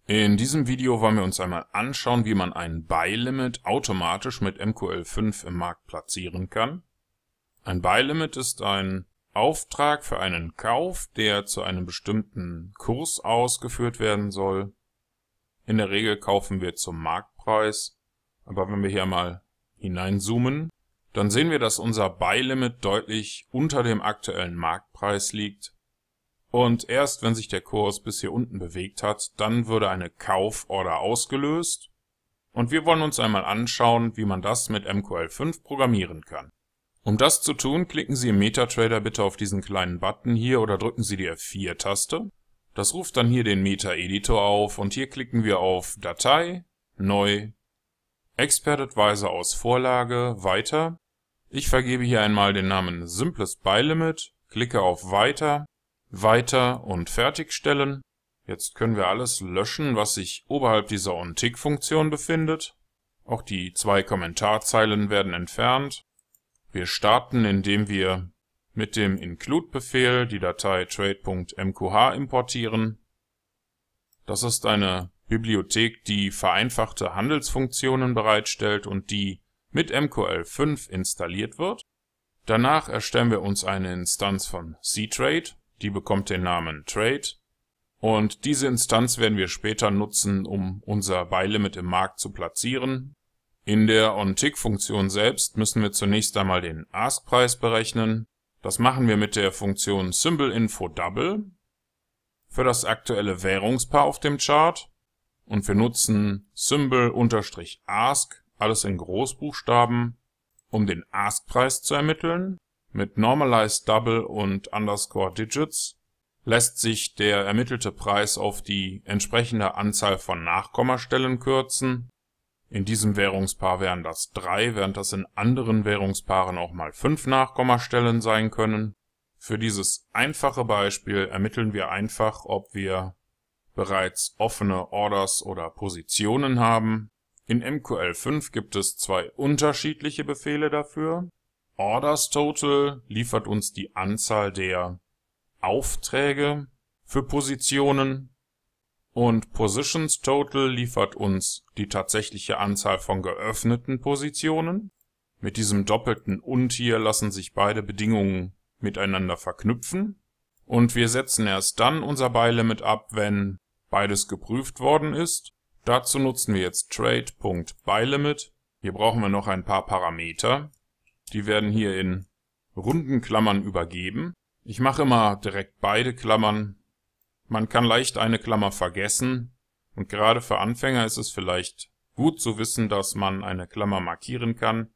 In diesem Video wollen wir uns einmal anschauen, wie man ein Buy-Limit automatisch mit MQL5 im Markt platzieren kann. Ein Buy-Limit ist ein Auftrag für einen Kauf, der zu einem bestimmten Kurs ausgeführt werden soll. In der Regel kaufen wir zum Marktpreis, aber wenn wir hier mal hineinzoomen, dann sehen wir, dass unser Buy-Limit deutlich unter dem aktuellen Marktpreis liegt. Und erst wenn sich der Kurs bis hier unten bewegt hat, dann würde eine Kauforder ausgelöst. Und wir wollen uns einmal anschauen, wie man das mit MQL5 programmieren kann. Um das zu tun, klicken Sie im MetaTrader bitte auf diesen kleinen Button hier oder drücken Sie die F4-Taste. Das ruft dann hier den Meta-Editor auf und hier klicken wir auf Datei, Neu, Expert Advisor aus Vorlage, Weiter. Ich vergebe hier einmal den Namen Simples Buy-Limit, klicke auf Weiter. Weiter und Fertigstellen. Jetzt können wir alles löschen, was sich oberhalb dieser OnTick-Funktion befindet. Auch die 2 Kommentarzeilen werden entfernt. Wir starten, indem wir mit dem Include-Befehl die Datei trade.mqh importieren. Das ist eine Bibliothek, die vereinfachte Handelsfunktionen bereitstellt und die mit MQL5 installiert wird. Danach erstellen wir uns eine Instanz von ctrade. Die bekommt den Namen Trade und diese Instanz werden wir später nutzen, um unser Buy-Limit im Markt zu platzieren. In der OnTick-Funktion selbst müssen wir zunächst einmal den Ask-Preis berechnen. Das machen wir mit der Funktion SymbolInfo_Double für das aktuelle Währungspaar auf dem Chart und wir nutzen Symbol_Ask, alles in Großbuchstaben, um den Ask-Preis zu ermitteln. Mit Normalized Double und Underscore Digits lässt sich der ermittelte Preis auf die entsprechende Anzahl von Nachkommastellen kürzen. In diesem Währungspaar wären das 3, während das in anderen Währungspaaren auch mal 5 Nachkommastellen sein können. Für dieses einfache Beispiel ermitteln wir einfach, ob wir bereits offene Orders oder Positionen haben. In MQL5 gibt es 2 unterschiedliche Befehle dafür. Orders Total liefert uns die Anzahl der Aufträge für Positionen und Positions Total liefert uns die tatsächliche Anzahl von geöffneten Positionen. Mit diesem doppelten Und hier lassen sich beide Bedingungen miteinander verknüpfen und wir setzen erst dann unser Buy-Limit ab, wenn beides geprüft worden ist. Dazu nutzen wir jetzt Trade.BuyLimit. Hier brauchen wir noch ein paar Parameter. Die werden hier in runden Klammern übergeben. Ich mache immer direkt beide Klammern. Man kann leicht eine Klammer vergessen und gerade für Anfänger ist es vielleicht gut zu wissen, dass man eine Klammer markieren kann.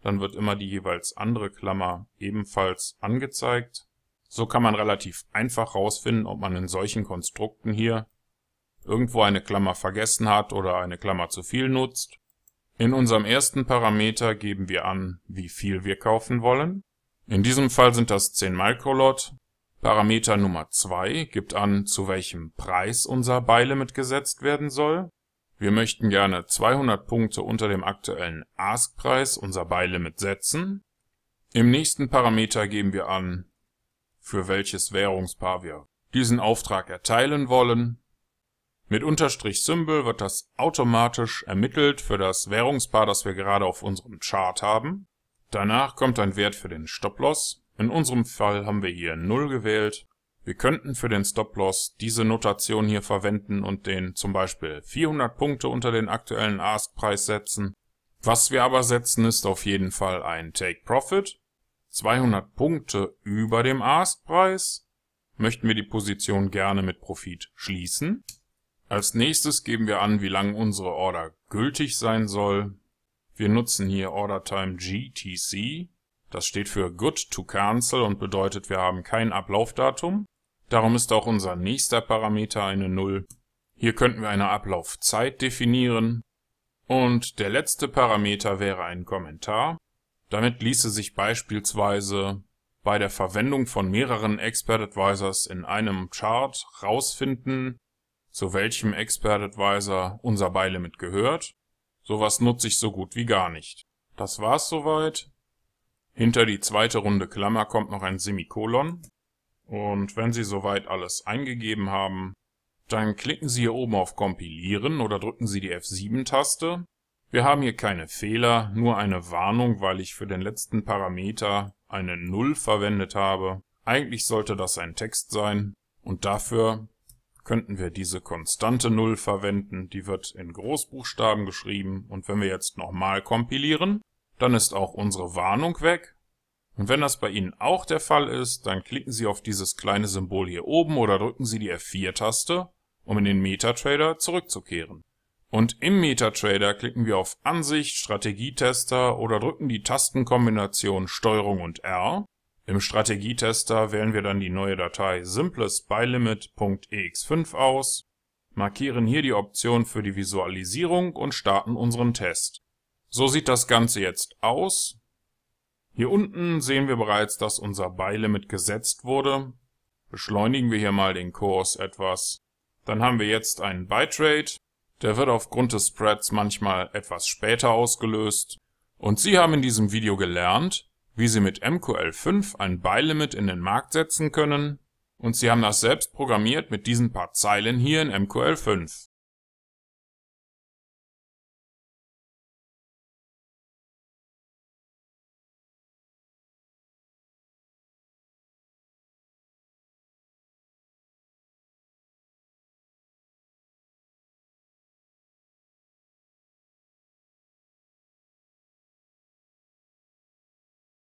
Dann wird immer die jeweils andere Klammer ebenfalls angezeigt. So kann man relativ einfach herausfinden, ob man in solchen Konstrukten hier irgendwo eine Klammer vergessen hat oder eine Klammer zu viel nutzt. In unserem ersten Parameter geben wir an, wie viel wir kaufen wollen. In diesem Fall sind das 10 Microlot. Parameter Nummer 2 gibt an, zu welchem Preis unser Buy-Limit gesetzt werden soll. Wir möchten gerne 200 Punkte unter dem aktuellen Ask-Preis unser Buy-Limit setzen. Im nächsten Parameter geben wir an, für welches Währungspaar wir diesen Auftrag erteilen wollen. Mit Unterstrich-Symbol wird das automatisch ermittelt für das Währungspaar, das wir gerade auf unserem Chart haben. Danach kommt ein Wert für den Stop-Loss. In unserem Fall haben wir hier 0 gewählt. Wir könnten für den Stop-Loss diese Notation hier verwenden und den zum Beispiel 400 Punkte unter den aktuellen Ask-Preis setzen. Was wir aber setzen, ist auf jeden Fall ein Take-Profit. 200 Punkte über dem Ask-Preis. Möchten wir die Position gerne mit Profit schließen. Als nächstes geben wir an, wie lange unsere Order gültig sein soll. Wir nutzen hier OrderTime GTC. Das steht für Good to Cancel und bedeutet, wir haben kein Ablaufdatum. Darum ist auch unser nächster Parameter eine 0. Hier könnten wir eine Ablaufzeit definieren. Und der letzte Parameter wäre ein Kommentar. Damit ließe sich beispielsweise bei der Verwendung von mehreren Expert Advisors in einem Chart rausfinden, zu welchem Expert Advisor unser Buy-Limit gehört. Sowas nutze ich so gut wie gar nicht. Das war's soweit. Hinter die zweite runde Klammer kommt noch ein Semikolon. Und wenn Sie soweit alles eingegeben haben, Dann klicken Sie hier oben auf Kompilieren oder drücken Sie die F7-Taste. Wir haben hier keine Fehler, nur eine Warnung, weil ich für den letzten Parameter eine 0 verwendet habe. Eigentlich sollte das ein Text sein und dafür könnten wir diese konstante 0 verwenden. Die wird in Großbuchstaben geschrieben und wenn wir jetzt nochmal kompilieren, dann ist auch unsere Warnung weg. Und wenn das bei Ihnen auch der Fall ist, dann klicken Sie auf dieses kleine Symbol hier oben oder drücken Sie die F4-Taste, um in den MetaTrader zurückzukehren. Und im MetaTrader klicken wir auf Ansicht, Strategietester oder drücken die Tastenkombination STRG und R. Im Strategietester wählen wir dann die neue Datei simplesByLimit.ex5 aus, markieren hier die Option für die Visualisierung und starten unseren Test. So sieht das Ganze jetzt aus. Hier unten sehen wir bereits, dass unser ByLimit gesetzt wurde. Beschleunigen wir hier mal den Kurs etwas. Dann haben wir jetzt einen Bytrade. Der wird aufgrund des Spreads manchmal etwas später ausgelöst. Und Sie haben in diesem Video gelernt, wie Sie mit MQL5 ein ByLimit in den Markt setzen können. Und Sie haben das selbst programmiert mit diesen paar Zeilen hier in MQL5.